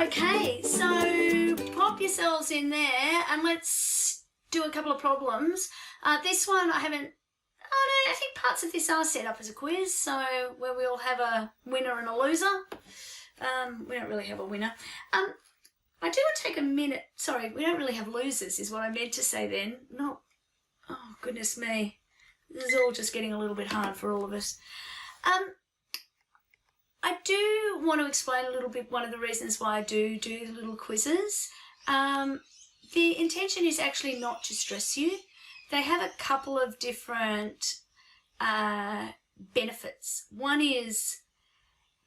Okay, so pop yourselves in there and let's do a couple of problems. This one I think parts of this are set up as a quiz, so where we all have a winner and a loser. We don't really have a winner. I do want to take a minute. Sorry, we don't really have losers is what I meant to say then. No. Oh, goodness me. This is all just getting a little bit hard for all of us. I do want to explain a little bit one of the reasons why I do little quizzes. The intention is actually not to stress you. They have a couple of different benefits. One is,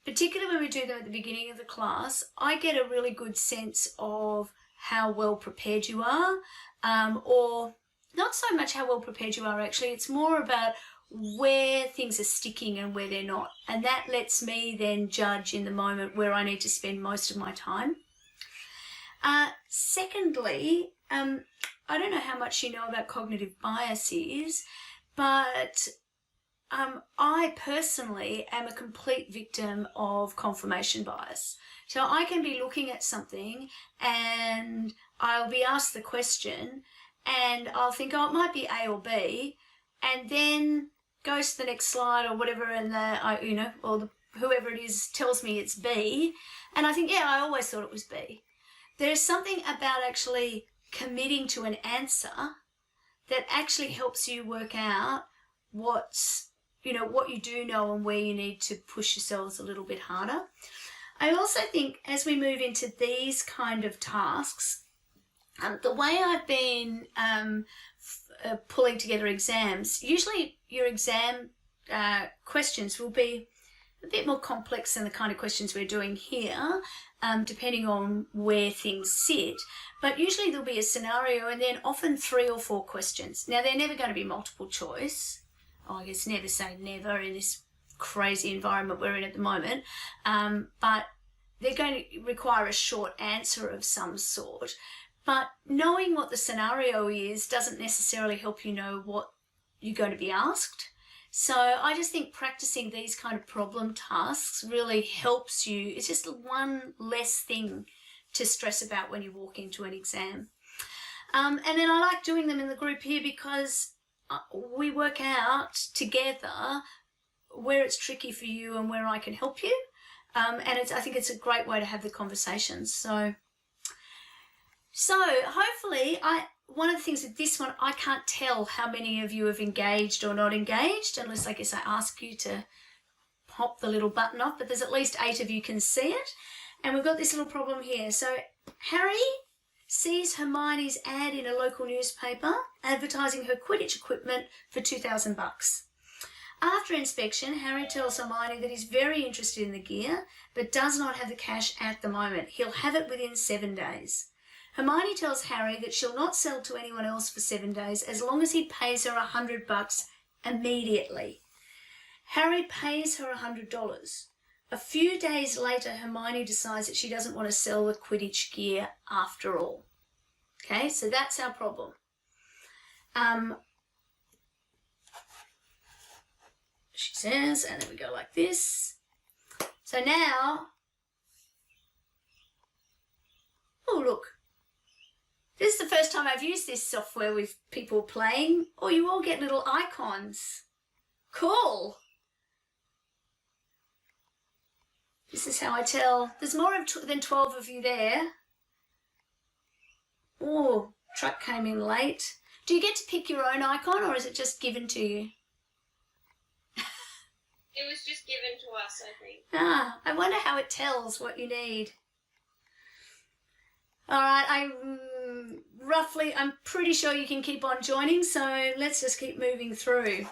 particularly when we do them at the beginning of the class, I get a really good sense of how well prepared you are, or not so much how well prepared you are actually, it's more about where things are sticking and where they're not. And that lets me then judge in the moment where I need to spend most of my time. Secondly, I don't know how much you know about cognitive biases, but I personally am a complete victim of confirmation bias. So I can be looking at something and I'll be asked the question and I'll think, oh, it might be A or B, and then goes to the next slide or whatever, and whoever it is tells me it's B, and I think, yeah, I always thought it was B. There's something about actually committing to an answer that actually helps you work out what you do know and where you need to push yourselves a little bit harder. I also think as we move into these kind of tasks, the way I've been pulling together exams, usually your exam questions will be a bit more complex than the kind of questions we're doing here, depending on where things sit. But usually there'll be a scenario and then often 3 or 4 questions. Now, they're never going to be multiple choice. Oh, I guess never say never in this crazy environment we're in at the moment. But they're going to require a short answer of some sort. But knowing what the scenario is doesn't necessarily help you know what you're going to be asked. So I just think practicing these kind of problem tasks really helps you. It's just one less thing to stress about when you walk into an exam. And then I like doing them in the group here because we work out together where it's tricky for you and where I can help you. And I think it's a great way to have the conversations. So hopefully, one of the things with this one, I can't tell how many of you have engaged or not engaged, unless I guess I ask you to pop the little button off, but there's at least 8 of you can see it. And we've got this little problem here. So Harry sees Hermione's ad in a local newspaper advertising her Quidditch equipment for $2,000. After inspection, Harry tells Hermione that he's very interested in the gear, but does not have the cash at the moment. He'll have it within 7 days. Hermione tells Harry that she'll not sell to anyone else for 7 days as long as he pays her $100 immediately. Harry pays her $100. A few days later, Hermione decides that she doesn't want to sell the Quidditch gear after all. Okay, so that's our problem. She says, and then we go like this. So now, oh look. This is the first time I've used this software with people playing. Oh, you all get little icons. Cool. This is how I tell. There's more than 12 of you there. Oh, truck came in late. Do you get to pick your own icon or is it just given to you? It was just given to us, I think. Ah, I wonder how it tells what you need. All right, I'm pretty sure you can keep on joining, so let's just keep moving through.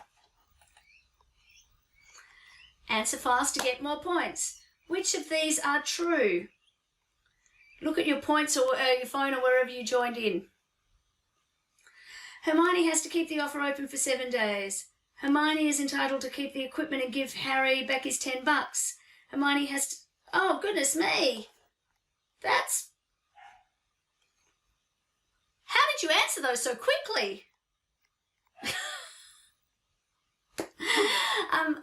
Answer fast to get more points. Which of these are true? Look at your points or your phone or wherever you joined in. Hermione has to keep the offer open for 7 days. Hermione is entitled to keep the equipment and give Harry back his $10. Hermione has to... Oh, goodness me. That's... How did you answer those so quickly?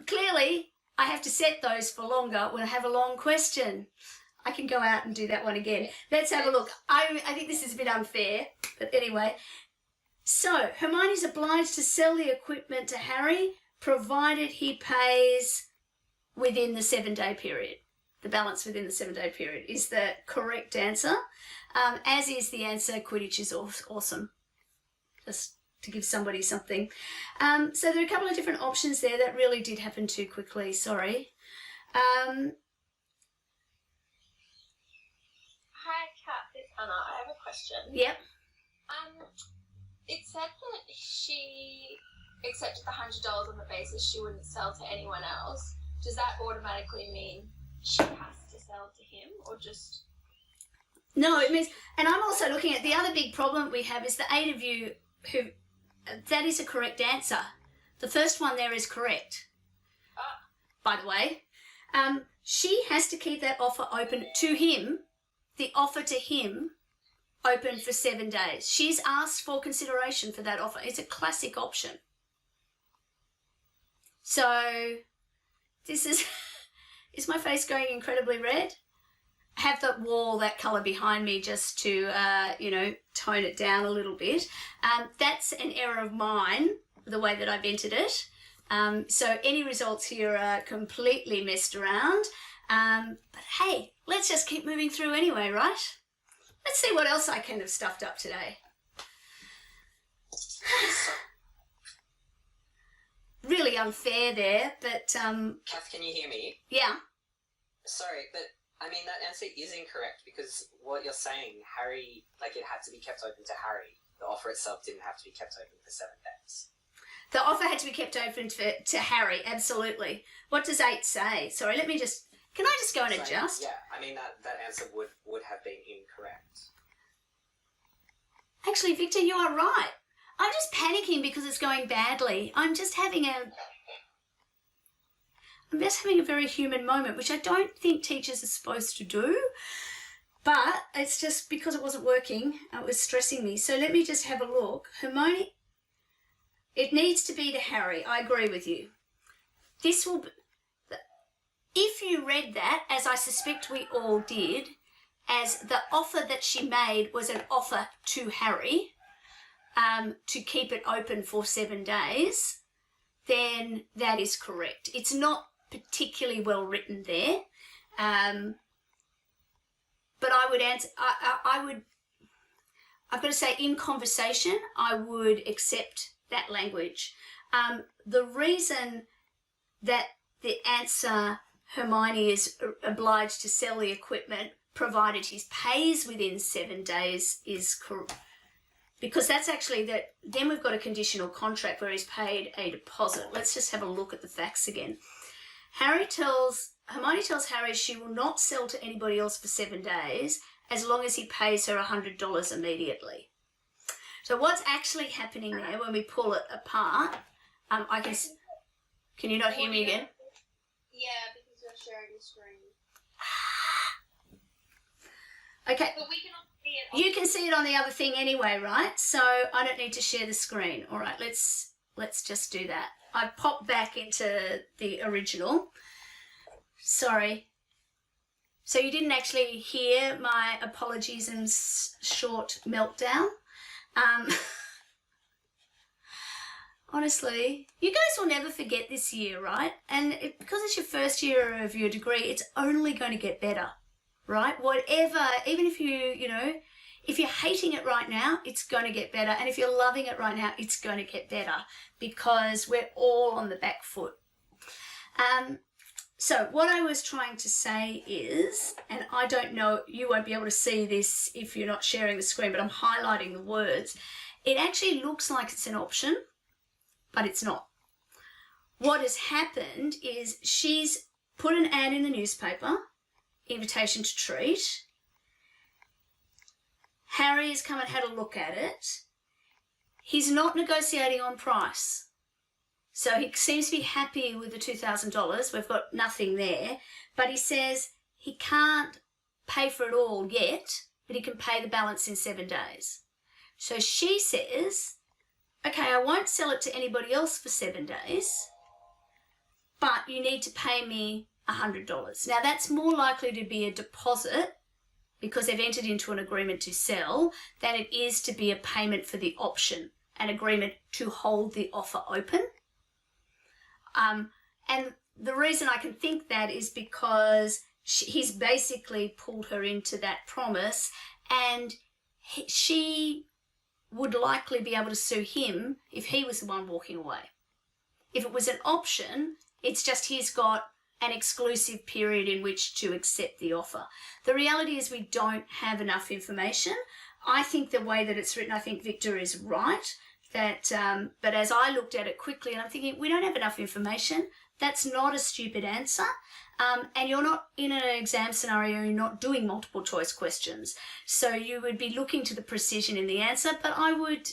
Clearly, I have to set those for longer when I have a long question. I can go out and do that one again. Let's have a look. I think this is a bit unfair, but anyway. So, Hermione's obliged to sell the equipment to Harry, provided he pays within the 7-day period. The balance within the 7-day period is the correct answer, as is the answer Quidditch is awesome. Just to give somebody something. So there are a couple of different options there. That really did happen too quickly, sorry. Hi, Kat, it's Anna. I have a question. Yep. It said that she accepted the $100 on the basis she wouldn't sell to anyone else. Does that automatically mean she has to sell to him, or just... No, it means, and I'm also looking at the other big problem we have is the 8 of you who, that is a correct answer. The first one there is correct, by the way. She has to keep that offer open to him, the offer to him, open for 7 days. She's asked for consideration for that offer. It's a classic option. So, this is my face going incredibly red? I have that wall, that colour behind me just to, tone it down a little bit. That's an error of mine, the way that I've entered it. So any results here are completely messed around. But hey, let's just keep moving through anyway, right? Let's see what else I can have stuffed up today. Really unfair there, but... Kath, can you hear me? Yeah. Sorry, but I mean, that answer is incorrect because what you're saying, Harry, like it had to be kept open to Harry. The offer itself didn't have to be kept open for 7 days. The offer had to be kept open to Harry, absolutely. What does 8 say? Sorry, let me just... Can I just go and adjust? Yeah, I mean, that answer would have been incorrect. Actually, Victor, you are right. I'm just panicking because it's going badly. I'm just having a very human moment, which I don't think teachers are supposed to do. But it's just because it wasn't working, it was stressing me. So let me just have a look. Hermione, it needs to be to Harry. I agree with you. This will be, if you read that, as I suspect we all did, as the offer that she made was an offer to Harry, to keep it open for 7 days, then that is correct. It's not particularly well written there, but I would answer. I've got to say, in conversation, I would accept that language. The reason that the answer Hermione is obliged to sell the equipment provided he pays within 7 days is correct. Because that's actually that, then we've got a conditional contract where he's paid a deposit. Let's just have a look at the facts again. Hermione tells Harry she will not sell to anybody else for 7 days as long as he pays her $100 immediately. So what's actually happening there when we pull it apart, can you not hear me again? Yeah, because you're sharing the screen. Okay. But we can all see it. You can see it on the other thing anyway, right? So I don't need to share the screen. All right, let's just do that. I popped back into the original. Sorry. So you didn't actually hear my apologies and short meltdown. Honestly, you guys will never forget this year, right? And because it's your first year of your degree, it's only going to get better, right? Whatever, even if if you're hating it right now, it's going to get better. And if you're loving it right now, it's going to get better because we're all on the back foot. So what I was trying to say is, and I don't know, you won't be able to see this if you're not sharing the screen, but I'm highlighting the words. It actually looks like it's an option, but it's not. What has happened is she's put an ad in the newspaper, invitation to treat. Harry has come and had a look at it. He's not negotiating on price. So he seems to be happy with the $2,000. We've got nothing there. But he says he can't pay for it all yet, but he can pay the balance in 7 days. So she says, okay, I won't sell it to anybody else for 7 days, but you need to pay me $100. Now, that's more likely to be a deposit because they've entered into an agreement to sell than it is to be a payment for the option, an agreement to hold the offer open. And the reason I can think that is because he's basically pulled her into that promise, and she would likely be able to sue him if he was the one walking away. If it was an option, it's just he's got an exclusive period in which to accept the offer. The reality is we don't have enough information. I think the way that it's written, I think Victor is right. That, but as I looked at it quickly, and I'm thinking, we don't have enough information. That's not a stupid answer. And you're not in an exam scenario, you're not doing multiple choice questions. So you would be looking to the precision in the answer, but I would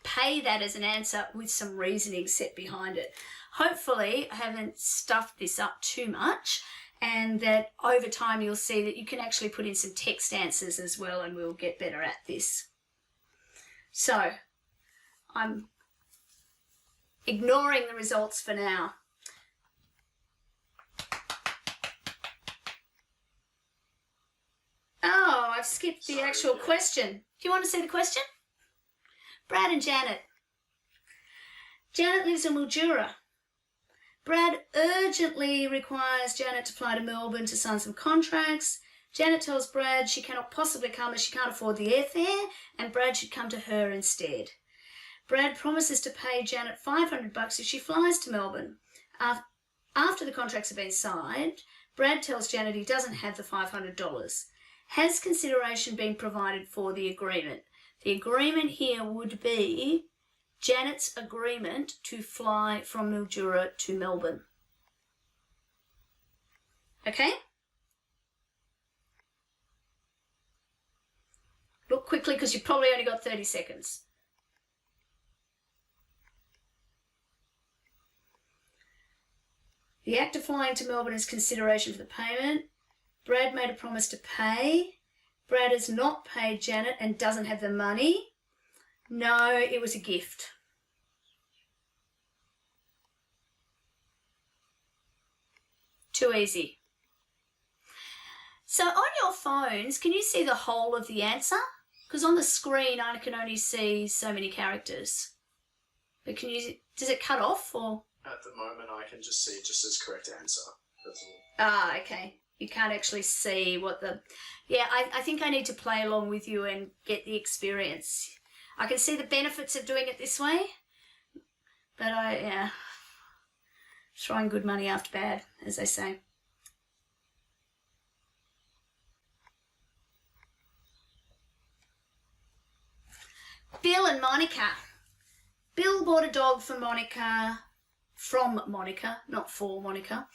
pay that as an answer with some reasoning set behind it. Hopefully I haven't stuffed this up too much, and that over time you'll see that you can actually put in some text answers as well, and we'll get better at this. So I'm ignoring the results for now. Oh, I've skipped the actual question. Do you want to see the question? Brad and Janet. Janet lives in Mildura. Brad urgently requires Janet to fly to Melbourne to sign some contracts. Janet tells Brad she cannot possibly come as she can't afford the airfare, and Brad should come to her instead. Brad promises to pay Janet $500 if she flies to Melbourne. After the contracts have been signed, Brad tells Janet he doesn't have the $500. Has consideration been provided for the agreement? The agreement here would be Janet's agreement to fly from Mildura to Melbourne. Okay? Look quickly because you've probably only got 30 seconds. The act of flying to Melbourne is consideration for the payment. Brad made a promise to pay. Brad has not paid Janet and doesn't have the money. No, it was a gift. Too easy. So on your phones, can you see the whole of the answer? Because on the screen I can only see so many characters. But can you, does it cut off or? At the moment I can just see just as correct answer. That's all. Ah, okay. You can't actually see what the... Yeah, I think I need to play along with you and get the experience. I can see the benefits of doing it this way, but throwing good money after bad, as they say. Bill and Monica. Bill bought a dog for Monica, from Monica, not for Monica,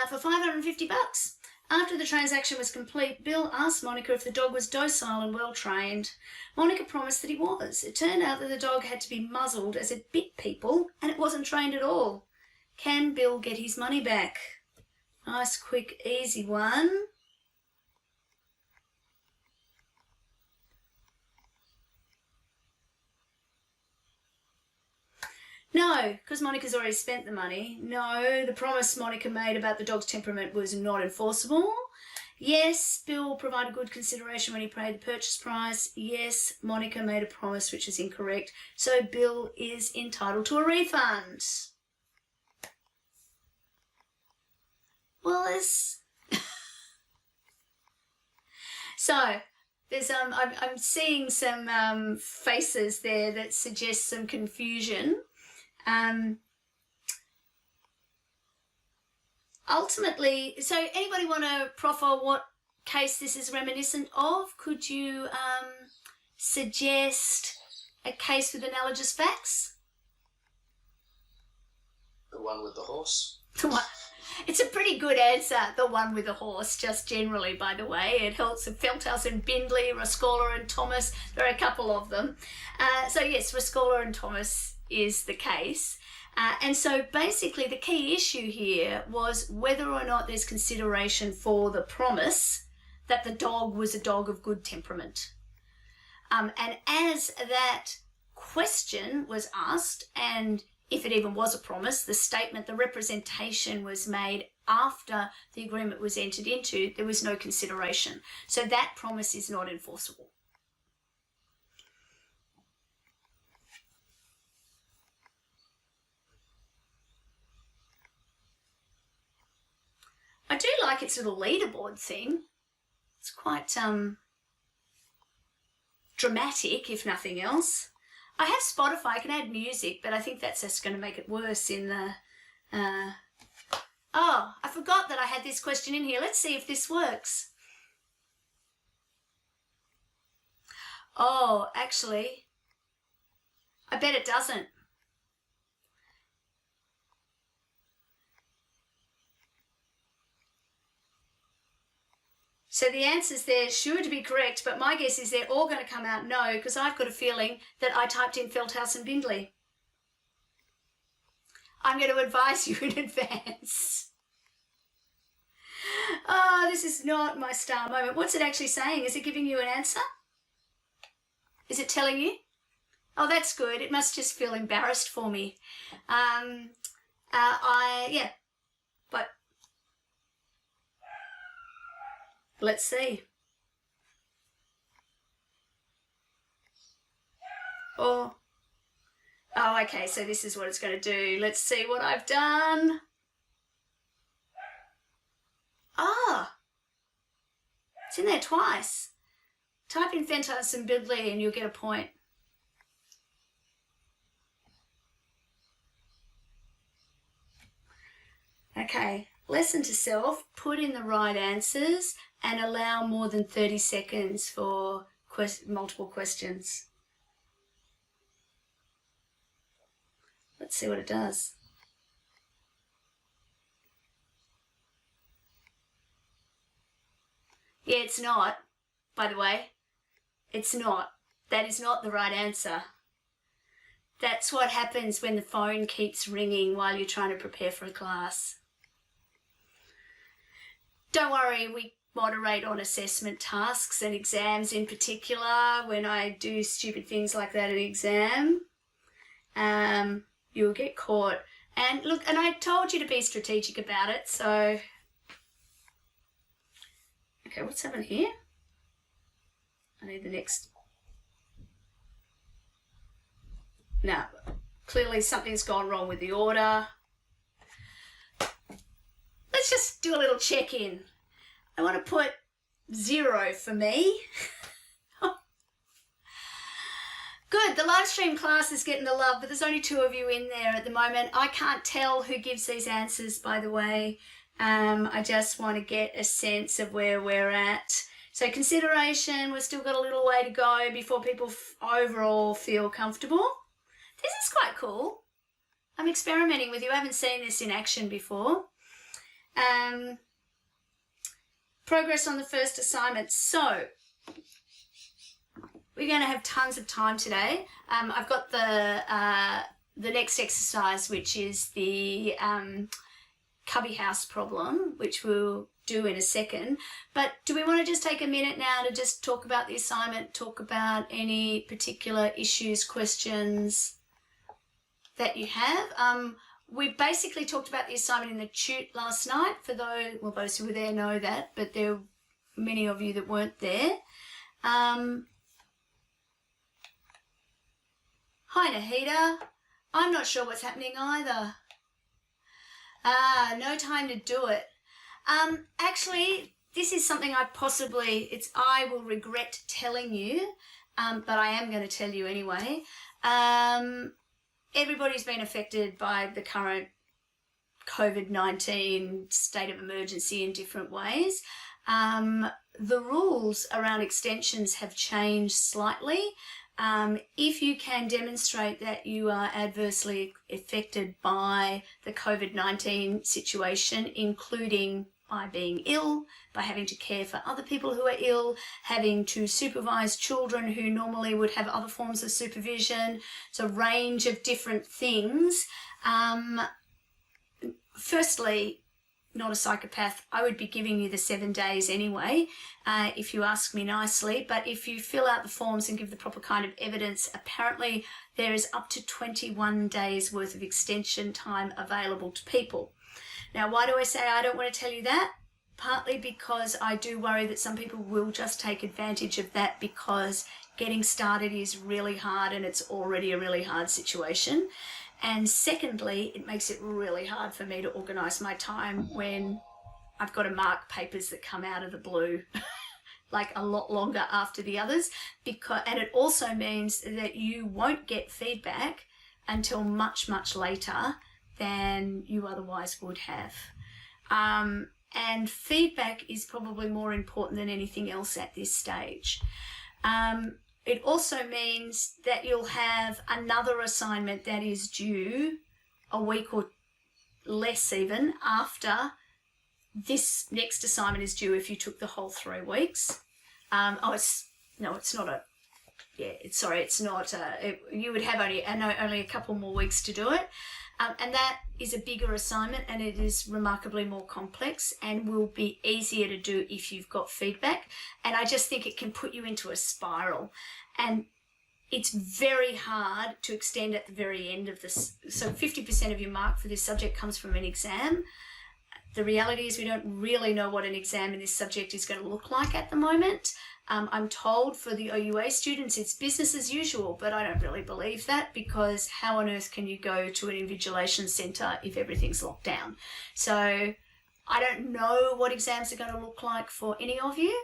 for $550. After the transaction was complete, Bill asked Monica if the dog was docile and well trained. Monica promised that he was. It turned out that the dog had to be muzzled as it bit people and it wasn't trained at all. Can Bill get his money back? Nice, quick, easy one. No, because Monica's already spent the money. No, the promise Monica made about the dog's temperament was not enforceable. Yes, Bill provided good consideration when he paid the purchase price. Yes, Monica made a promise which is incorrect. So Bill is entitled to a refund. Well, there's... So, there's I'm seeing some faces there that suggest some confusion. Ultimately, so anybody want to proffer what case this is reminiscent of? Could you suggest a case with analogous facts? The one with the horse. It's a pretty good answer, the one with the horse, just generally, by the way. It helps in Feldhaus and Bindley, Rascola and Thomas. There are a couple of them. So yes, Rascola and Thomas is the case. And so basically the key issue here was whether or not there's consideration for the promise that the dog was a dog of good temperament. And as that question was asked, and if it even was a promise, the statement, the representation was made after the agreement was entered into, there was no consideration. So that promise is not enforceable. I do like its little leaderboard thing. It's quite dramatic, if nothing else. I have Spotify, I can add music, but I think that's just going to make it worse in the... Oh, I forgot that I had this question in here. Let's see if this works. Oh, actually, I bet it doesn't. So the answers there sure to be correct, but my guess is they're all going to come out no, because I've got a feeling that I typed in Feldhouse and Bindley. I'm going to advise you in advance. Oh, this is not my star moment. What's it actually saying? Is it giving you an answer? Is it telling you? Oh, that's good. It must just feel embarrassed for me. Yeah, but let's see. Oh, okay, so this is what it's going to do. Let's see what I've done. Ah, it's in there twice. Type in Feldhouse and Bindley and you'll get a point. Okay, lesson to self, put in the right answers and allow more than 30 seconds for multiple questions. Let's see what it does. Yeah, it's not, by the way. It's not. That is not the right answer. That's what happens when the phone keeps ringing while you're trying to prepare for a class. Don't worry, we moderate on assessment tasks and exams in particular. When I do stupid things like that at exam, you'll get caught. And look, and I told you to be strategic about it, so... Okay, what's happening here? I need the next... No, clearly something's gone wrong with the order. Let's just do a little check-in. I want to put 0 for me. Good, the live stream class is getting the love, but there's only 2 of you in there at the moment. I can't tell who gives these answers, by the way. I just want to get a sense of where we're at. So consideration, we've still got a little way to go before people overall feel comfortable. This is quite cool. I'm experimenting with you. I haven't seen this in action before. Progress on the first assignment. So we're going to have tons of time today. I've got the next exercise, which is the cubby house problem, which we'll do in a second. But do we want to just take a minute now to just talk about the assignment, talk about any particular issues, questions that you have? We basically talked about the assignment in the tute last night. For those who were there know that, but there were many of you that weren't there. Hi, Nahida. I'm not sure what's happening either. No time to do it. Actually, this is something I will regret telling you, but I am going to tell you anyway. Everybody's been affected by the current COVID-19 state of emergency in different ways. The rules around extensions have changed slightly. If you can demonstrate that you are adversely affected by the COVID-19 situation, including by being ill, by having to care for other people who are ill, having to supervise children who normally would have other forms of supervision. It's a range of different things. Firstly, not a psychopath, I would be giving you the 7 days anyway, if you ask me nicely. But if you fill out the forms and give the proper kind of evidence, apparently there is up to 21 days worth of extension time available to people. Now, why do I say I don't want to tell you that? Partly because I do worry that some people will just take advantage of that because getting started is really hard and it's already a really hard situation. And secondly, it makes it really hard for me to organise my time when I've got to mark papers that come out of the blue like a lot longer after the others. And it also means that you won't get feedback until much, much later than you otherwise would have. And feedback is probably more important than anything else at this stage. It also means that you'll have another assignment that is due a week or less even after this next assignment is due if you took the whole 3 weeks. You would have only a couple more weeks to do it. And that is a bigger assignment and it is remarkably more complex and will be easier to do if you've got feedback. And I just think it can put you into a spiral. And it's very hard to extend at the very end of this. So 50% of your mark for this subject comes from an exam. The reality is we don't really know what an exam in this subject is going to look like at the moment. I'm told for the OUA students it's business as usual, but I don't really believe that because how on earth can you go to an invigilation centre if everything's locked down? So I don't know what exams are going to look like for any of you,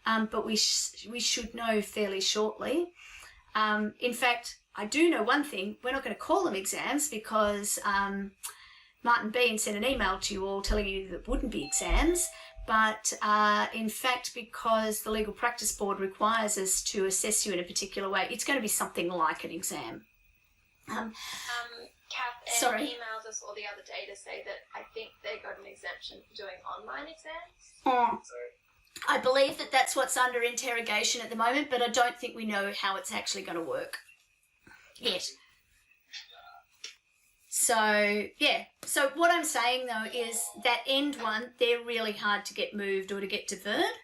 but we should know fairly shortly. In fact, I do know one thing. We're not going to call them exams because Martin Bean sent an email to you all telling you that wouldn't be exams. But in fact, because the Legal Practice Board requires us to assess you in a particular way, it's going to be something like an exam. Kath emailed us all the other day to say that I think they got an exemption for doing online exams. I believe that that's what's under interrogation at the moment, but I don't think we know how it's actually going to work yet. So, yeah. So what I'm saying, though, is that end one, they're really hard to get moved or to get deferred.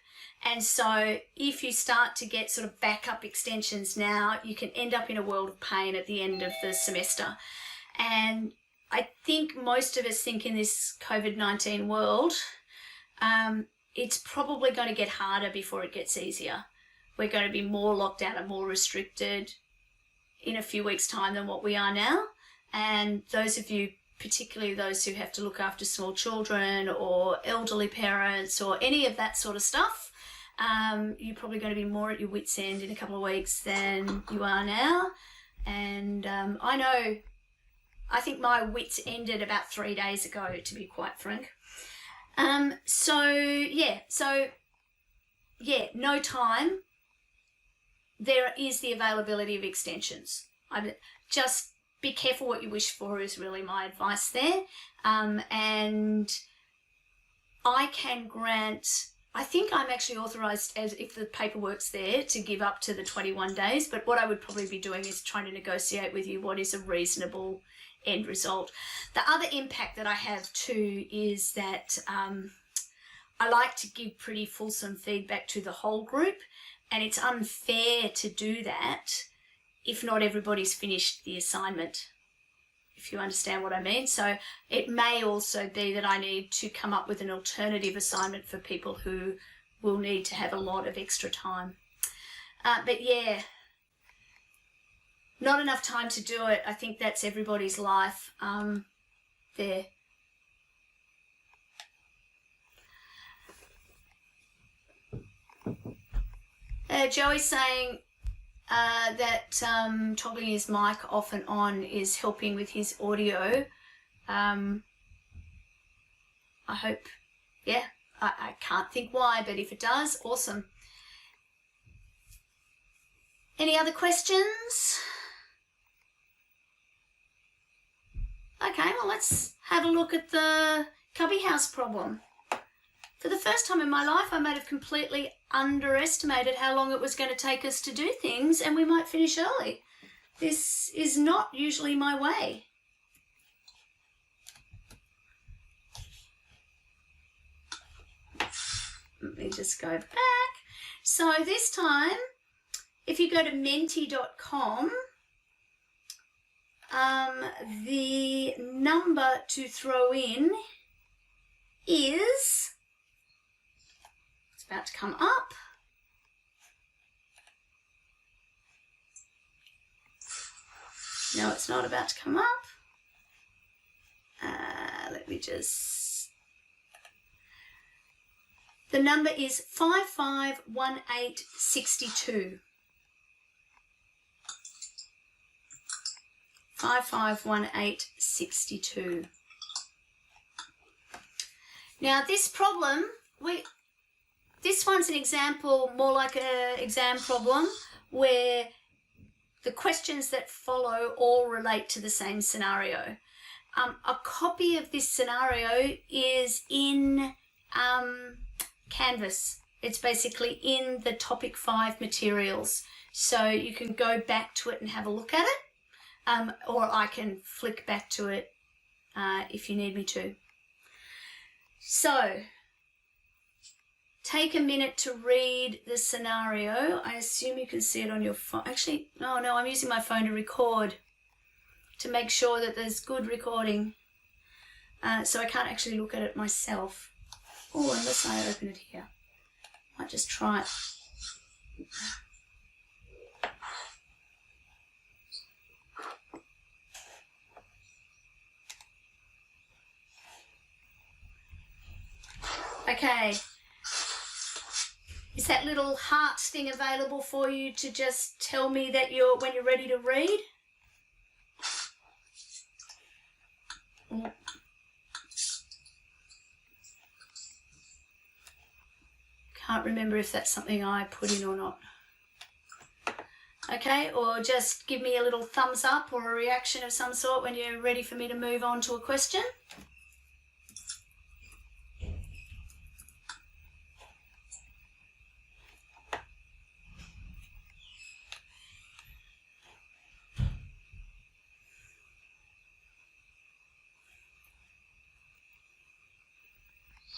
And so if you start to get sort of backup extensions now, you can end up in a world of pain at the end of the semester. And I think most of us think in this COVID-19 world, it's probably going to get harder before it gets easier. We're going to be more locked down and more restricted in a few weeks' time than what we are now. And those of you, particularly those who have to look after small children or elderly parents or any of that sort of stuff, you're probably going to be more at your wit's end in a couple of weeks than you are now. And I think my wits ended about 3 days ago, to be quite frank. No time. There is the availability of extensions. Just be careful what you wish for is really my advice there. And I can grant, I think I'm actually authorised, as if the paperwork's there, to give up to the 21 days. But what I would probably be doing is trying to negotiate with you what is a reasonable end result. The other impact that I have too is that I like to give pretty fulsome feedback to the whole group, and it's unfair to do that if not everybody's finished the assignment, if you understand what I mean. So it may also be that I need to come up with an alternative assignment for people who will need to have a lot of extra time. But yeah, not enough time to do it. I think that's everybody's life there. Joey's saying that toggling his mic off and on is helping with his audio. I hope, yeah, I can't think why, but if it does, awesome. Any other questions? Okay, well, let's have a look at the cubby house problem. For the first time in my life, I might have completely underestimated how long it was going to take us to do things, and we might finish early. This is not usually my way. let me just go back. So this time, if you go to menti.com, the number to throw in is, it's about to come up. No, it's not about to come up. Let me just... The number is 551862. 551862. Now this problem, this one's an example, more like an exam problem, where the questions that follow all relate to the same scenario. A copy of this scenario is in Canvas. It's basically in the topic 5 materials. So you can go back to it and have a look at it, or I can flick back to it if you need me to. So take a minute to read the scenario. I assume you can see it on your phone. Actually, no, I'm using my phone to record to make sure that there's good recording. So I can't actually look at it myself. Oh, unless I open it here. Might just try it. Okay. Is that little heart thing available for you to just tell me that when you're ready to read? Can't remember if that's something I put in or not. Okay, or just give me a little thumbs up or a reaction of some sort when you're ready for me to move on to a question.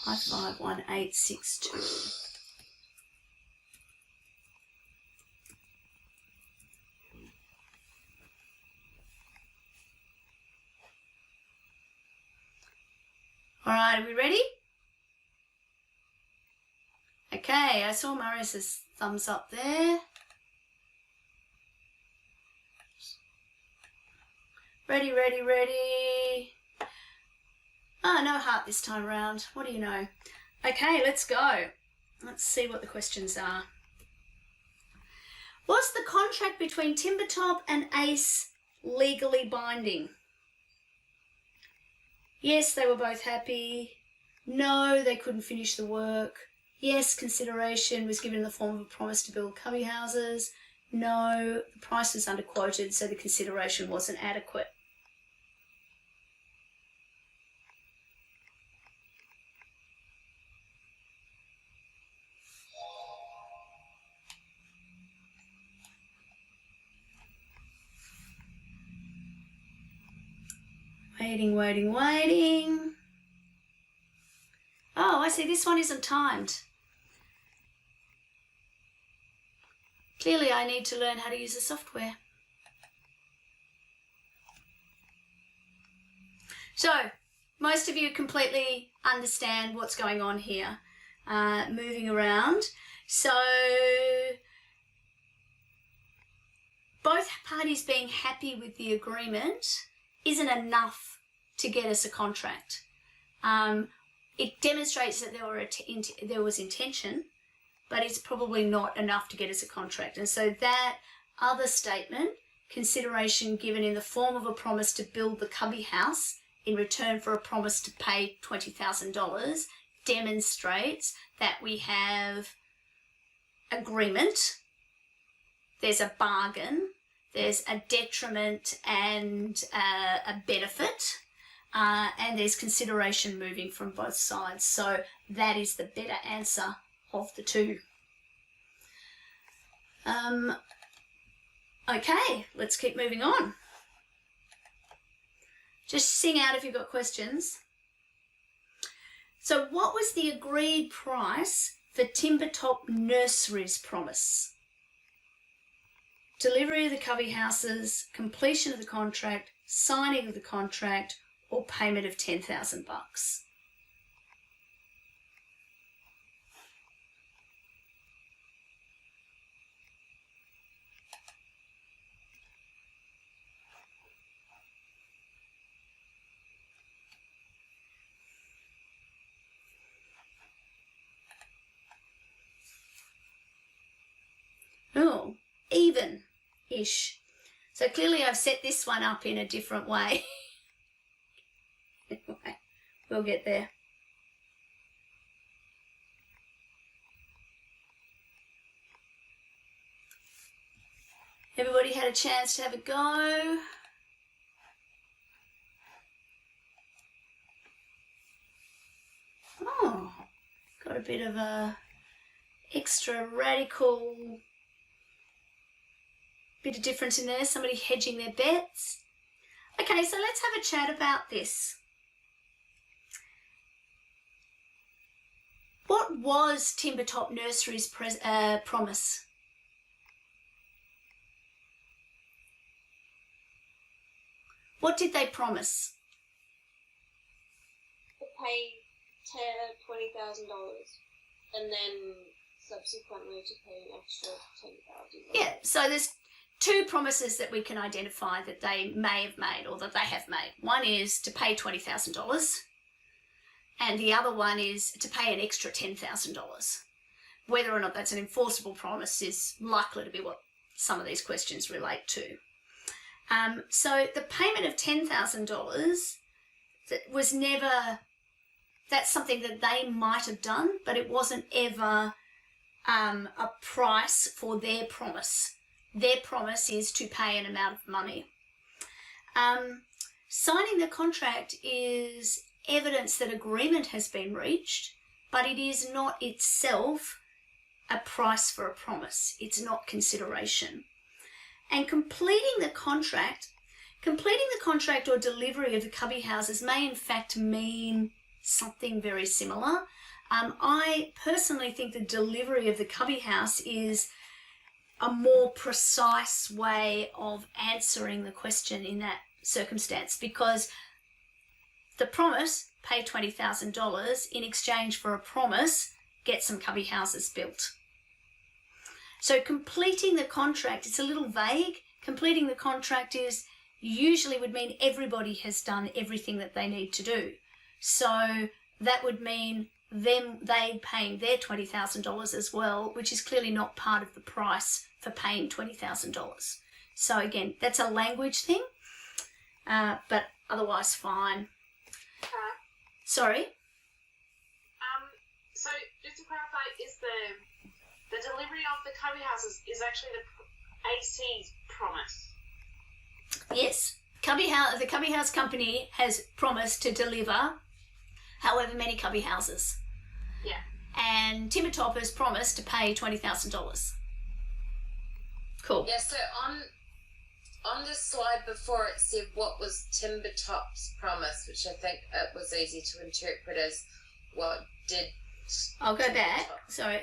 High 51862. All right, are we ready? Okay, I saw Marius's thumbs up there. Ready, ready, ready. Oh, no heart this time around. What do you know? Okay, let's go. Let's see what the questions are. Was the contract between TimberTop and Ace legally binding? Yes, they were both happy. No, they couldn't finish the work. Yes, consideration was given in the form of a promise to build cubby houses. No, the price was underquoted, so the consideration wasn't adequate. Waiting, waiting, waiting. Oh, I see, this one isn't timed. Clearly I need to learn how to use the software. So, most of you completely understand what's going on here, moving around. So, both parties being happy with the agreement isn't enough to get us a contract. It demonstrates that there was intention, but it's probably not enough to get us a contract. And so that other statement, consideration given in the form of a promise to build the cubby house in return for a promise to pay $20,000, demonstrates that we have agreement, there's a bargain, there's a detriment and a benefit, and there's consideration moving from both sides. So that is the better answer of the two. Okay, let's keep moving on. Just sing out if you've got questions. So what was the agreed price for Timber Top Nurseries promise? Delivery of the cubby houses, completion of the contract, signing of the contract, or payment of $10,000. Oh, even-ish. So clearly I've set this one up in a different way. Anyway, we'll get there. Everybody had a chance to have a go. Oh, got a bit of a extra radical bit of difference in there. Somebody hedging their bets. Okay, so let's have a chat about this. What was Timber Top Nurseries' promise? What did they promise? To pay $20,000 and then subsequently to pay an extra $10,000. Yeah, so there's two promises that we can identify that they may have made or that they have made. One is to pay $20,000 and the other one is to pay an extra $10,000. Whether or not that's an enforceable promise is likely to be what some of these questions relate to. So the payment of $10,000 was never, that's something that they might have done, but it wasn't ever a price for their promise. Their promise is to pay an amount of money. Signing the contract is evidence that agreement has been reached, but it is not itself a price for a promise. It's not consideration. And completing the contract or delivery of the cubby houses may in fact mean something very similar. I personally think the delivery of the cubby house is a more precise way of answering the question in that circumstance, because the promise, pay $20,000 in exchange for a promise, get some cubby houses built. So completing the contract, it's a little vague. Completing the contract is usually would mean everybody has done everything that they need to do. So that would mean they paying their $20,000 as well, which is clearly not part of the price for paying $20,000. So again, that's a language thing, but otherwise fine. Sorry? So just to clarify, is the delivery of the cubby houses is actually the AC's promise? Yes. The Cubby House Company has promised to deliver however many cubby houses. Yeah. And Timber Top has promised to pay $20,000. Cool. Yeah, so on the slide before it said what was Timber Top's promise, which I think it was easy to interpret as what did... I'll go back. Sorry.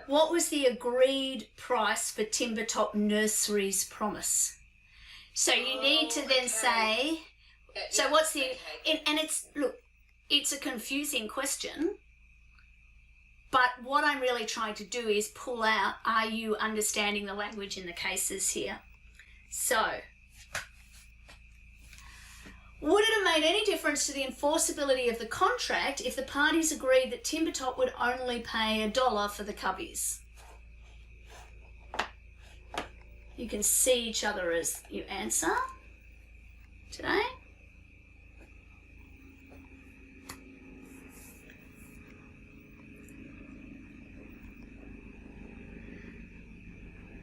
What was the agreed price for Timber Top Nurseries' promise? So you need to then say... So what's the... Okay. And it's a confusing question, but what I'm really trying to do is pull out, are you understanding the language in the cases here? So, would it have made any difference to the enforceability of the contract if the parties agreed that Timber Top would only pay $1 for the cubbies? You can see each other as you answer today.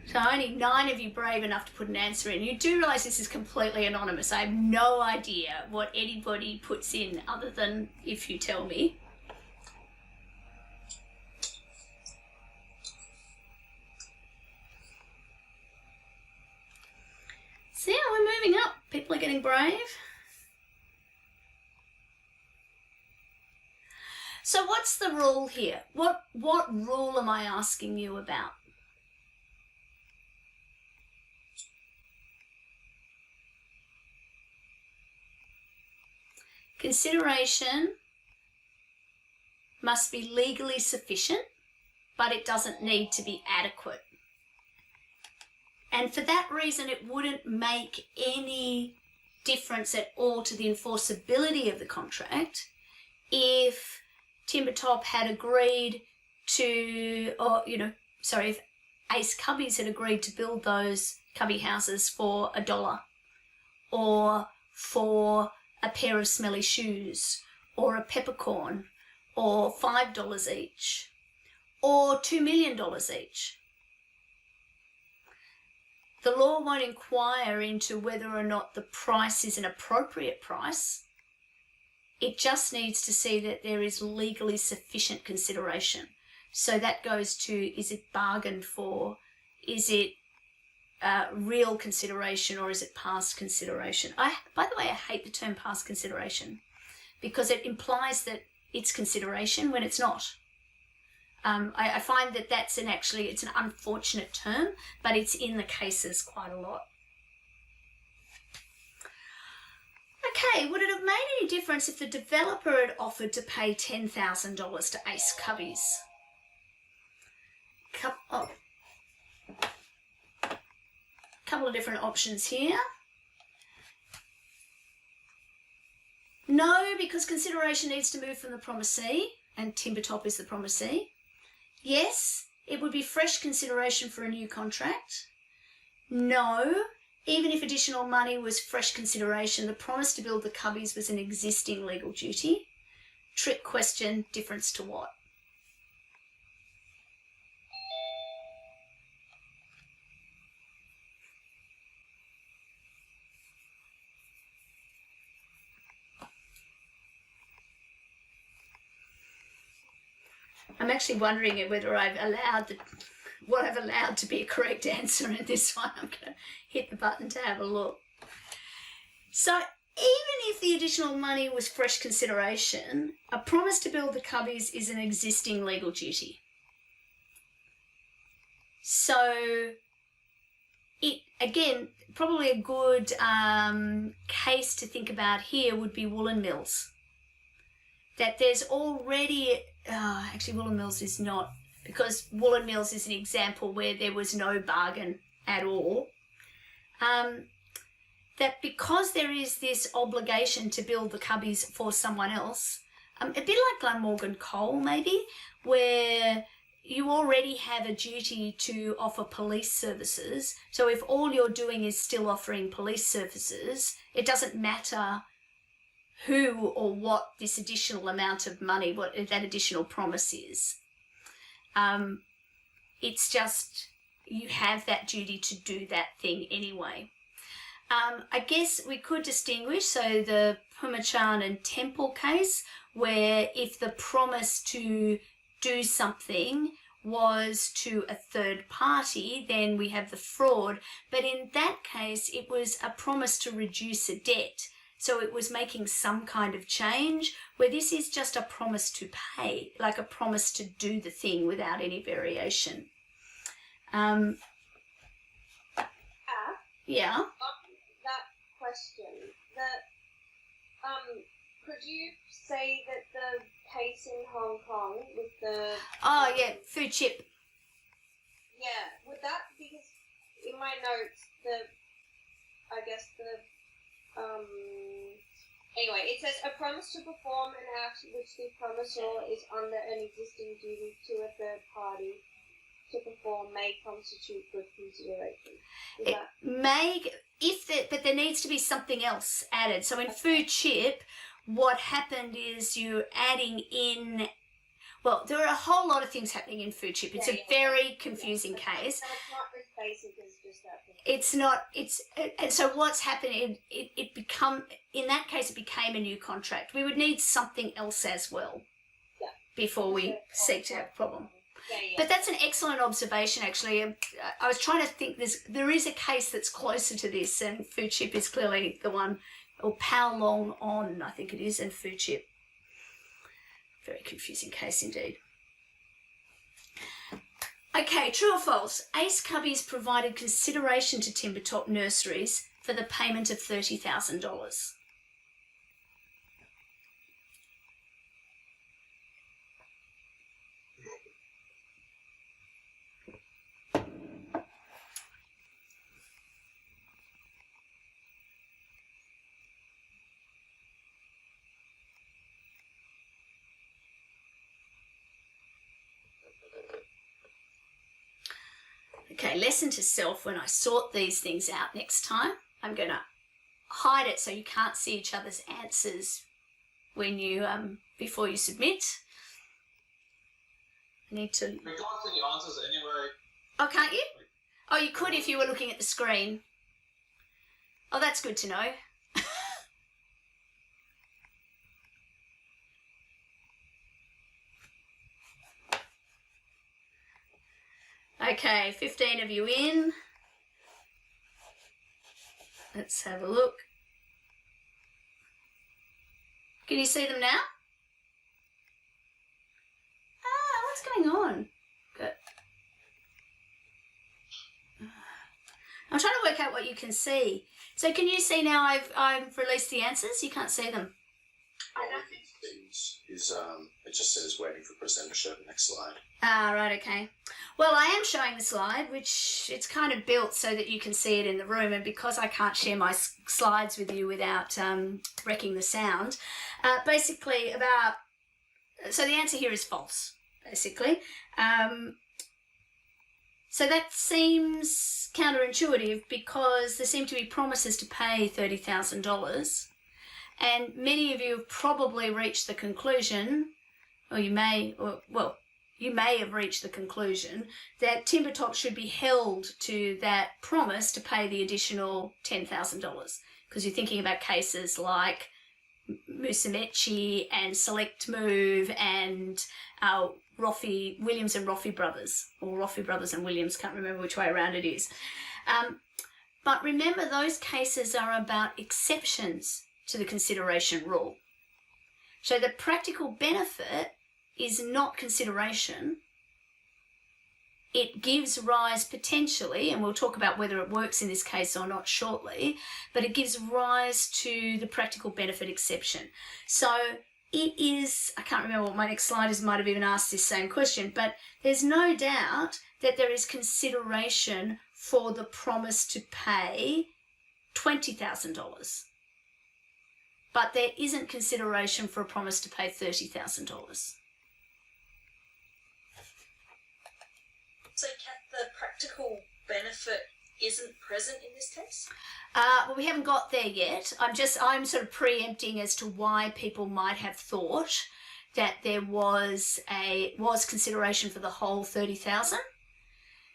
So only 9 of you brave enough to put an answer in. You do realise this is completely anonymous. I have no idea what anybody puts in other than if you tell me. So yeah, we're moving up. People are getting brave. So what what's the rule here? What rule am I asking you about? Consideration must be legally sufficient, but it doesn't need to be adequate. And for that reason, it wouldn't make any difference at all to the enforceability of the contract if TimberTop had agreed to, if Ace Cubbies had agreed to build those cubby houses for $1, or for a pair of smelly shoes, or a peppercorn, or $5 each, or $2 million each. The law won't inquire into whether or not the price is an appropriate price. It just needs to see that there is legally sufficient consideration. So that goes to, is it bargained for? Is it real consideration, or is it past consideration? By the way, I hate the term past consideration because it implies that it's consideration when it's not. I find that it's an unfortunate term, but it's in the cases quite a lot. Okay, would it have made any difference if the developer had offered to pay $10,000 to Ace Cubbies? Couple of different options here. No, because consideration needs to move from the promisee, and TimberTop is the promisee. Yes, it would be fresh consideration for a new contract. No, even if additional money was fresh consideration, the promise to build the cubbies was an existing legal duty. Trick question, difference to what? I'm actually wondering whether what I've allowed to be a correct answer in this one. I'm going to hit the button to have a look. So even if the additional money was fresh consideration, a promise to build the cubbies is an existing legal duty. So again, probably a good case to think about here would be woolen mills. That there's already, actually woolen mills is not, because woolen mills is an example where there was no bargain at all. That because there is this obligation to build the cubbies for someone else, a bit like Glenmorgan Coal maybe, where you already have a duty to offer police services. So if all you're doing is still offering police services, it doesn't matter who or what this additional amount of money, what that additional promise is. It's just you have that duty to do that thing anyway. I guess we could distinguish, so the Pumachan and Temple case, where if the promise to do something was to a third party, then we have the fraud. But in that case, it was a promise to reduce a debt. So it was making some kind of change, where this is just a promise to pay, like a promise to do the thing without any variation. Yeah. That question, could you say that the case in Hong Kong with the... Oh, yeah, food chip. Yeah, would that, because in my notes, anyway, it says a promise to perform an act which the promisor is under an existing duty to a third party to perform may constitute good consideration. But there needs to be something else added. So in food chip, what happened is you're adding in, well, there are a whole lot of things happening in food chip. It's a very confusing case. So it's not as basic as just that. It's not, and so what's happened, in that case, it became a new contract. We would need something else as well before we seek to have a problem. But that's an excellent observation, actually. I was trying to think, there is a case that's closer to this, and food chip is clearly the one, or Pao Long On, I think it is, and food chip. Very confusing case indeed. Okay, true or false? Ace Cubbies provided consideration to Timber Top Nurseries for the payment of $30,000. Okay, lesson to self: when I sort these things out next time, I'm going to hide it so you can't see each other's answers when you before you submit. I need to... We can't see the answers anyway. Oh, can't you? Oh, you could if you were looking at the screen. Oh, that's good to know. Okay, 15 of you in. Let's have a look. Can you see them now? Ah, what's going on? Good. I'm trying to work out what you can see. So can you see now I've released the answers? You can't see them. I don't think It just says waiting for presenter show the next slide. Ah, right, okay. Well, I am showing the slide, which it's kind of built so that you can see it in the room, and because I can't share my slides with you without wrecking the sound, basically so the answer here is false, basically. So that seems counterintuitive because there seem to be promises to pay $30,000, and many of you have probably reached the conclusion, or you may have reached the conclusion that TimberTop should be held to that promise to pay the additional $10,000, because you're thinking about cases like Musumeci and Select Move and Williams and Roffey Brothers, or Roffey Brothers and Williams, can't remember which way around it is. But remember, those cases are about exceptions to the consideration rule. So the practical benefit is not consideration. It gives rise potentially, and we'll talk about whether it works in this case or not shortly, but it gives rise to the practical benefit exception. So it is, I can't remember what my next slide is, might have even asked this same question, but there's no doubt that there is consideration for the promise to pay $20,000. But there isn't consideration for a promise to pay $30,000. So, Kath, the practical benefit isn't present in this case? Well, we haven't got there yet. I'm sort of preempting as to why people might have thought that there was consideration for the whole $30,000.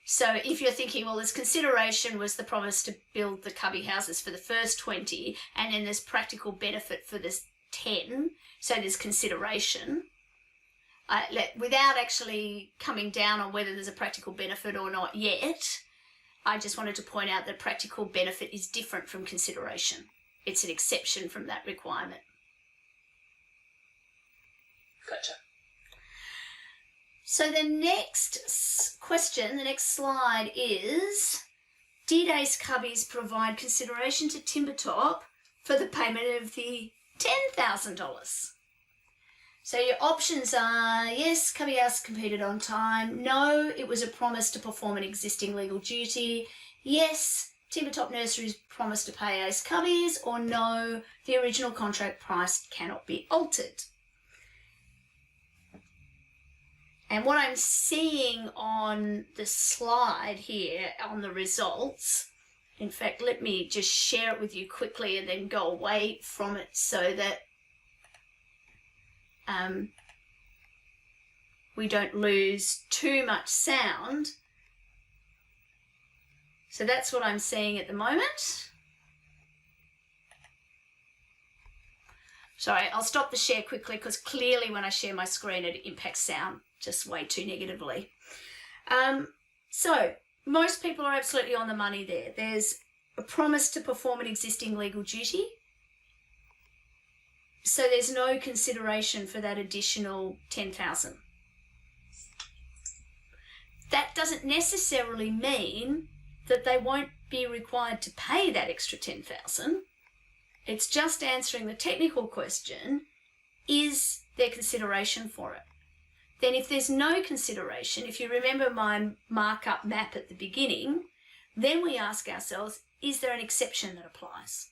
So if you're thinking, well, this consideration was the promise to build the cubby houses for the first 20, and then there's practical benefit for this 10, so there's consideration. Without actually coming down on whether there's a practical benefit or not yet, I just wanted to point out that practical benefit is different from consideration. It's an exception from that requirement. Gotcha. So the next question, the next slide is, did Ace Cubbies provide consideration to TimberTop for the payment of the $10,000? So your options are, yes, Cubby House competed on time. No, it was a promise to perform an existing legal duty. Yes, TimberTop Nurseries promised to pay Ace Cubbies. Or no, the original contract price cannot be altered. And what I'm seeing on the slide here on the results, in fact, let me just share it with you quickly and then go away from it so that we don't lose too much sound. So that's what I'm seeing at the moment. Sorry, I'll stop the share quickly because clearly when I share my screen it impacts sound just way too negatively. So most people are absolutely on the money there. There's a promise to perform an existing legal duty. So there's no consideration for that additional 10,000. That doesn't necessarily mean that they won't be required to pay that extra 10,000. It's just answering the technical question, is there consideration for it? Then if there's no consideration, if you remember my markup map at the beginning, then we ask ourselves, is there an exception that applies?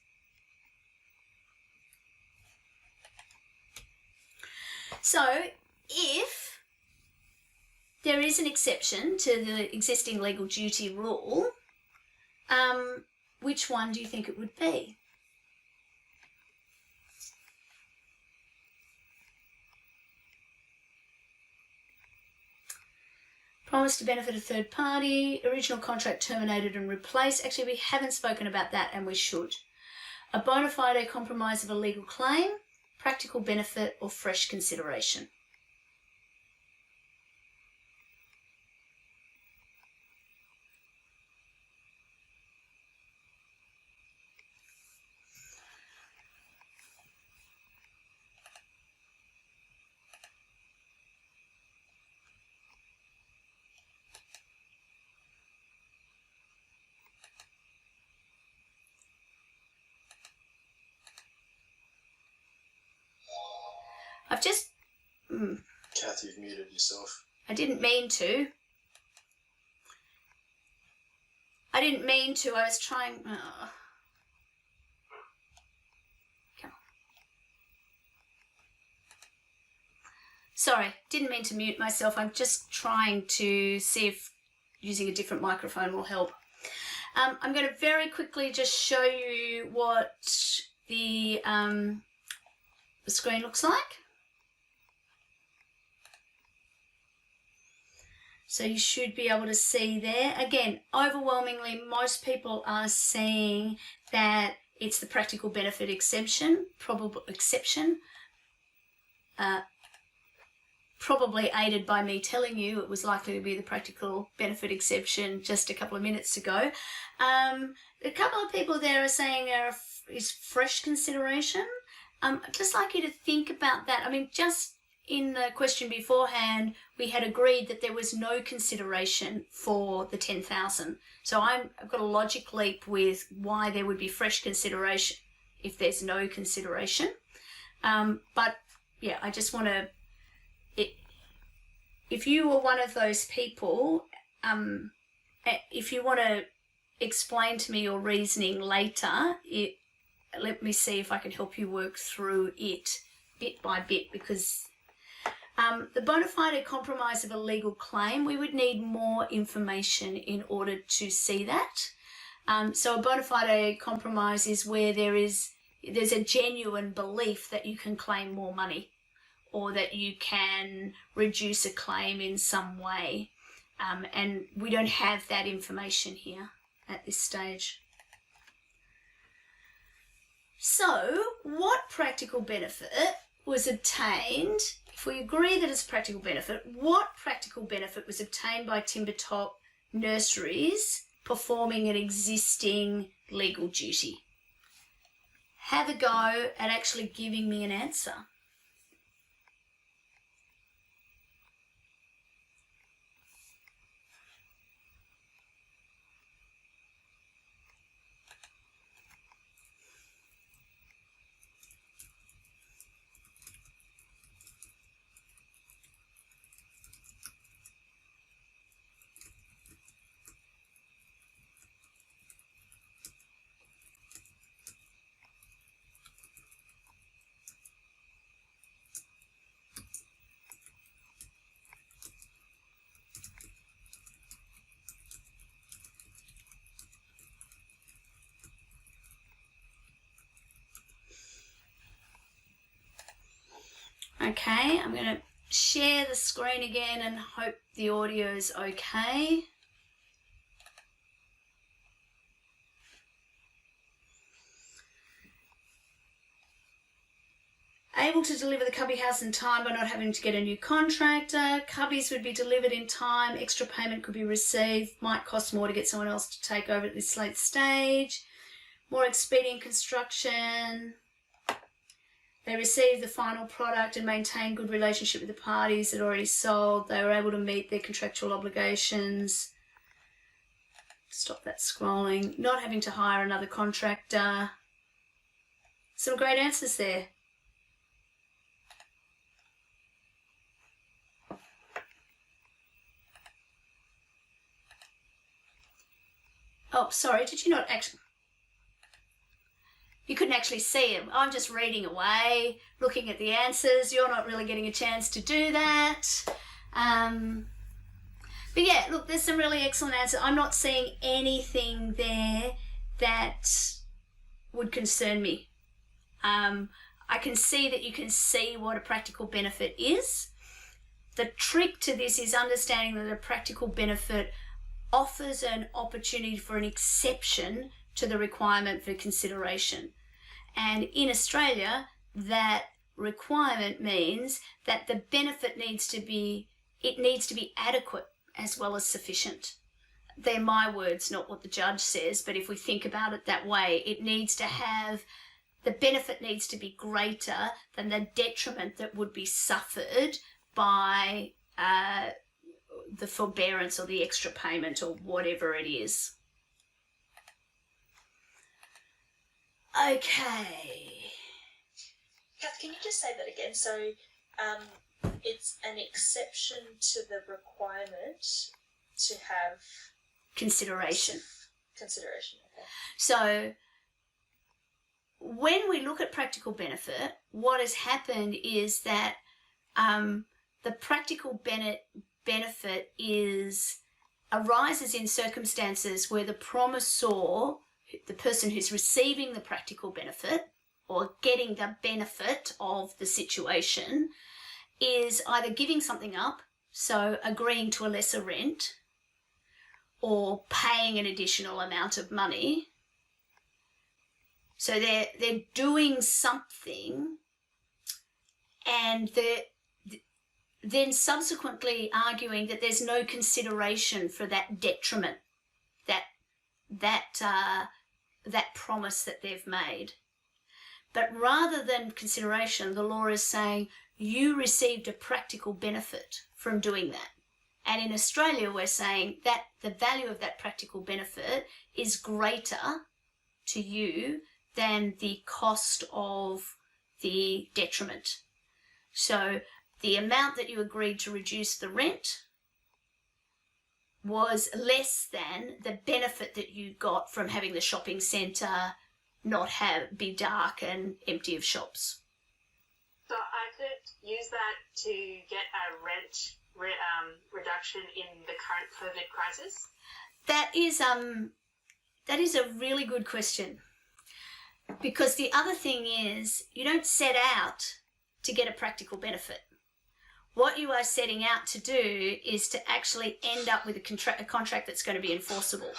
So if there is an exception to the existing legal duty rule, which one do you think it would be? Promise to benefit a third party, original contract terminated and replaced. Actually, we haven't spoken about that and we should. A bona fide compromise of a legal claim, practical benefit or fresh consideration. I've just... Kath, you've muted yourself. I didn't mean to. I was trying... Come on. Sorry, didn't mean to mute myself. I'm just trying to see if using a different microphone will help. I'm going to very quickly just show you what the screen looks like. So you should be able to see there. Again, overwhelmingly, most people are saying that it's the practical benefit exception, probably aided by me telling you it was likely to be the practical benefit exception just a couple of minutes ago. A couple of people there are saying is fresh consideration. I'd just like you to think about that. I mean, just in the question beforehand, we had agreed that there was no consideration for the 10,000. So I've got a logic leap with why there would be fresh consideration if there's no consideration. But yeah, I just want to, if you were one of those people, if you want to explain to me your reasoning later, let me see if I can help you work through it bit by bit, because the bona fide compromise of a legal claim, we would need more information in order to see that. So a bona fide compromise is where there's a genuine belief that you can claim more money or that you can reduce a claim in some way. And we don't have that information here at this stage. So what practical benefit was obtained? If we agree that it's a practical benefit, what practical benefit was obtained by Timber Top Nurseries performing an existing legal duty? Have a go at actually giving me an answer. Okay, I'm going to share the screen again and hope the audio is okay. Able to deliver the cubby house in time by not having to get a new contractor. Cubbies would be delivered in time. Extra payment could be received. Might cost more to get someone else to take over at this late stage. More expedient construction. They received the final product and maintained good relationship with the parties that already sold. They were able to meet their contractual obligations. Stop that scrolling. Not having to hire another contractor. Some great answers there. Oh, sorry, did you not actually... You couldn't actually see them. I'm just reading away, looking at the answers. You're not really getting a chance to do that. But yeah, look, there's some really excellent answers. I'm not seeing anything there that would concern me. I can see that you can see what a practical benefit is. The trick to this is understanding that a practical benefit offers an opportunity for an exception to the requirement for consideration. And in Australia, that requirement means that the benefit needs to be adequate as well as sufficient. They're my words, not what the judge says, but if we think about it that way, the benefit needs to be greater than the detriment that would be suffered by the forbearance or the extra payment or whatever it is. Okay. Kath, can you just say that again? So it's an exception to the requirement to have consideration. Consideration, okay. So when we look at practical benefit, what has happened is that the practical benefit arises in circumstances where the promisor, the person who's receiving the practical benefit or getting the benefit of the situation, is either giving something up, so agreeing to a lesser rent, or paying an additional amount of money. So they're doing something, and they're then subsequently arguing that there's no consideration for that detriment, that promise that they've made. But rather than consideration, the law is saying you received a practical benefit from doing that. And in Australia, we're saying that the value of that practical benefit is greater to you than the cost of the detriment. So the amount that you agreed to reduce the rent was less than the benefit that you got from having the shopping centre not be dark and empty of shops. So I could use that to get a rent reduction in the current COVID crisis? That is a really good question, because the other thing is you don't set out to get a practical benefit. What you are setting out to do is to actually end up with a contract that's going to be enforceable.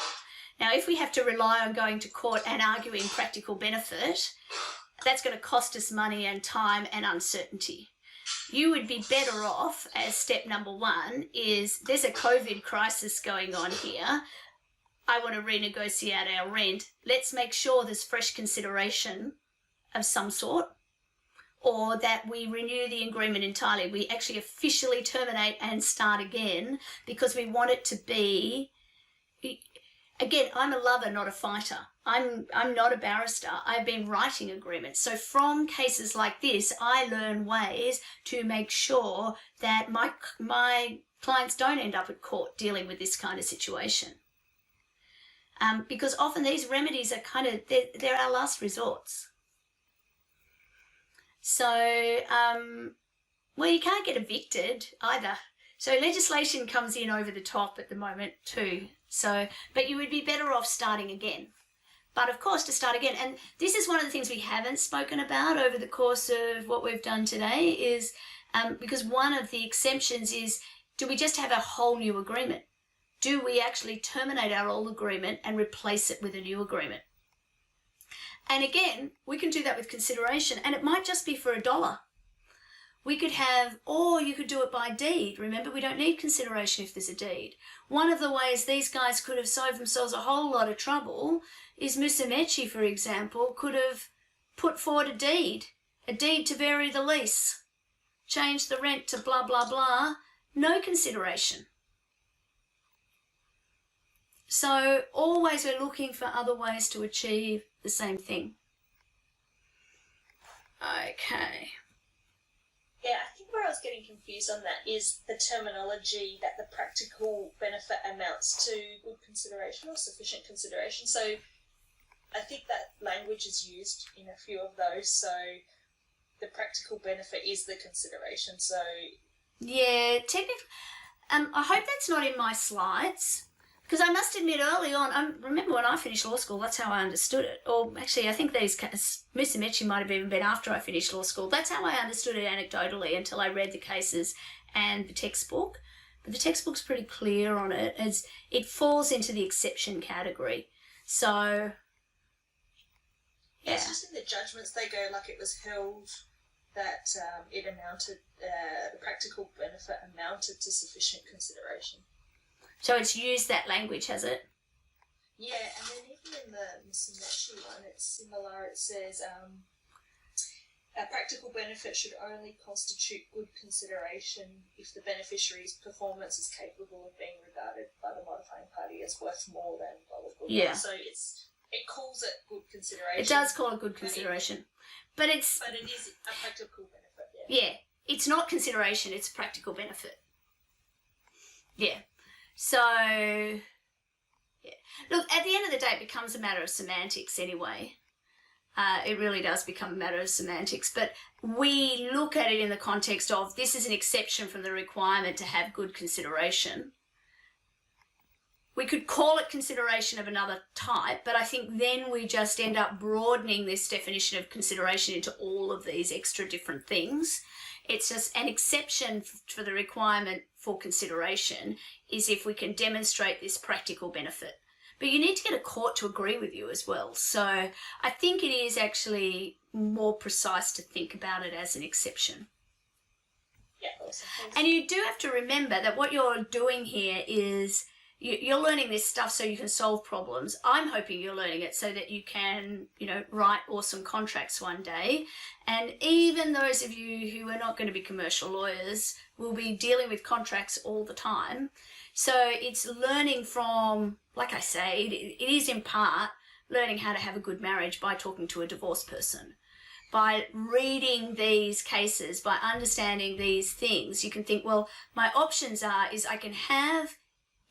Now, if we have to rely on going to court and arguing practical benefit, that's going to cost us money and time and uncertainty. You would be better off, as step number one, is there's a COVID crisis going on here. I want to renegotiate our rent. Let's make sure there's fresh consideration of some sort, or that we renew the agreement entirely. We actually officially terminate and start again, because we want it to be... Again, I'm a lover, not a fighter. I'm not a barrister. I've been writing agreements. So from cases like this, I learn ways to make sure that my clients don't end up at court dealing with this kind of situation. Because often these remedies are they're our last resorts. So, well, you can't get evicted either. So legislation comes in over the top at the moment too. So, but you would be better off starting again. But of course, to start again, and this is one of the things we haven't spoken about over the course of what we've done today, is because one of the exemptions is, do we just have a whole new agreement? Do we actually terminate our old agreement and replace it with a new agreement? And again, we can do that with consideration, and it might just be for $1. We could have, or you could do it by deed. Remember, we don't need consideration if there's a deed. One of the ways these guys could have saved themselves a whole lot of trouble is Musamechi, for example, could have put forward a deed a deed to vary the lease, change the rent to blah, blah, blah, no consideration. So always we're looking for other ways to achieve the same thing. Okay. Yeah, I think where I was getting confused on that is the terminology that the practical benefit amounts to good consideration or sufficient consideration. So I think that language is used in a few of those. So the practical benefit is the consideration. So yeah, technically, I hope that's not in my slides. Because I must admit early on, I remember when I finished law school, that's how I understood it. Or actually, I think these Musamechi might have even been after I finished law school. That's how I understood it anecdotally until I read the cases and the textbook. But the textbook's pretty clear on it, as it falls into the exception category. So, yeah. It's just in the judgments they go like it was held that it amounted, the practical benefit amounted to sufficient consideration. So it's used that language, has it? Yeah, and then even in the Musamechi one, it's similar. It says a practical benefit should only constitute good consideration if the beneficiary's performance is capable of being regarded by the modifying party as worth more than blah, blah, blah. Yeah. So it calls it good consideration. It does call it good consideration. But it is a practical benefit, yeah. It's not consideration, it's a practical benefit. Yeah. So, yeah. Look, at the end of the day, it becomes a matter of semantics anyway. It really does become a matter of semantics. But we look at it in the context of this is an exception from the requirement to have good consideration. We could call it consideration of another type, but I think then we just end up broadening this definition of consideration into all of these extra different things. It's just an exception for the requirement for consideration is if we can demonstrate this practical benefit. But you need to get a court to agree with you as well. So I think it is actually more precise to think about it as an exception. Yeah, awesome. Thanks. And you do have to remember that what you're doing here is you're learning this stuff so you can solve problems. I'm hoping you're learning it so that you can, write awesome contracts one day. And even those of you who are not going to be commercial lawyers will be dealing with contracts all the time. So it's learning from, like I say, it is in part learning how to have a good marriage by talking to a divorced person. By reading these cases, by understanding these things, you can think, well, my options is I can have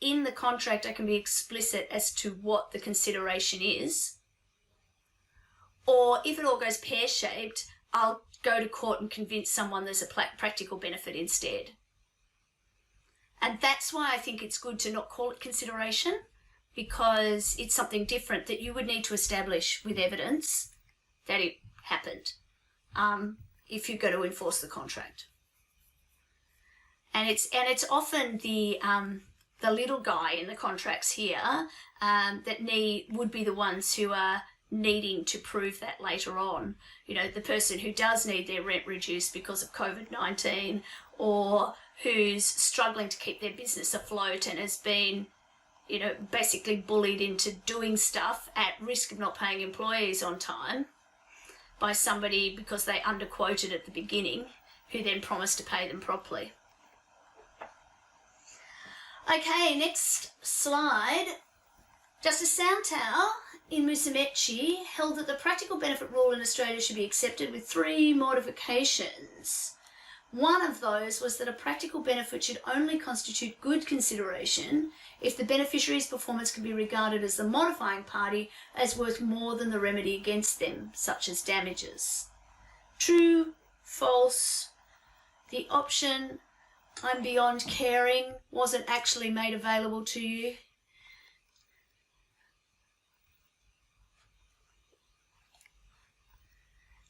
in the contract, I can be explicit as to what the consideration is. Or if it all goes pear-shaped, I'll go to court and convince someone there's a practical benefit instead. And that's why I think it's good to not call it consideration, because it's something different that you would need to establish with evidence that it happened if you're going to enforce the contract. And it's often the little guy in the contracts here that would be the ones who are needing to prove that later on. The person who does need their rent reduced because of COVID-19, or who's struggling to keep their business afloat and has been, basically bullied into doing stuff at risk of not paying employees on time by somebody because they underquoted at the beginning, who then promised to pay them properly. Okay, next slide. Justice Santow in Musamechi held that the practical benefit rule in Australia should be accepted with 3 modifications. One of those was that a practical benefit should only constitute good consideration if the beneficiary's performance can be regarded as the modifying party as worth more than the remedy against them, such as damages. True, false. The option I'm beyond caring wasn't actually made available to you.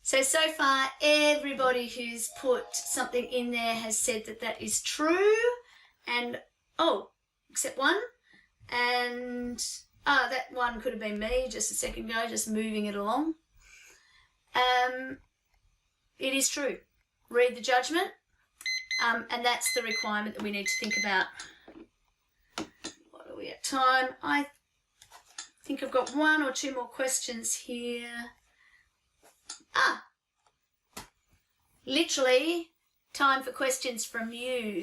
So far, everybody who's put something in there has said that that is true. And, except one. And, that one could have been me just a second ago, just moving it along. It is true. Read the judgment. And that's the requirement that we need to think about. What are we at time? I think I've got 1 or 2 more questions here. literally time for questions from you.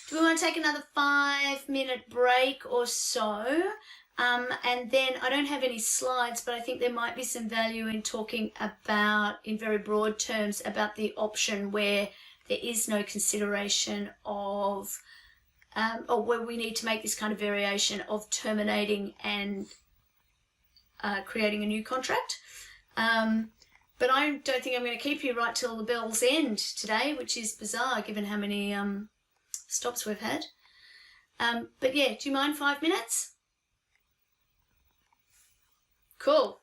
Do we want to take another 5-minute break or so? And then I don't have any slides, but I think there might be some value in talking about, in very broad terms, about the option where there is no consideration of, or where we need to make this kind of variation of terminating and creating a new contract. But I don't think I'm going to keep you right till the bell's end today, which is bizarre given how many stops we've had. But yeah, do you mind 5 minutes? Cool.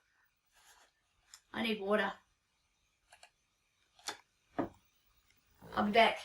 I need water. I'll be back.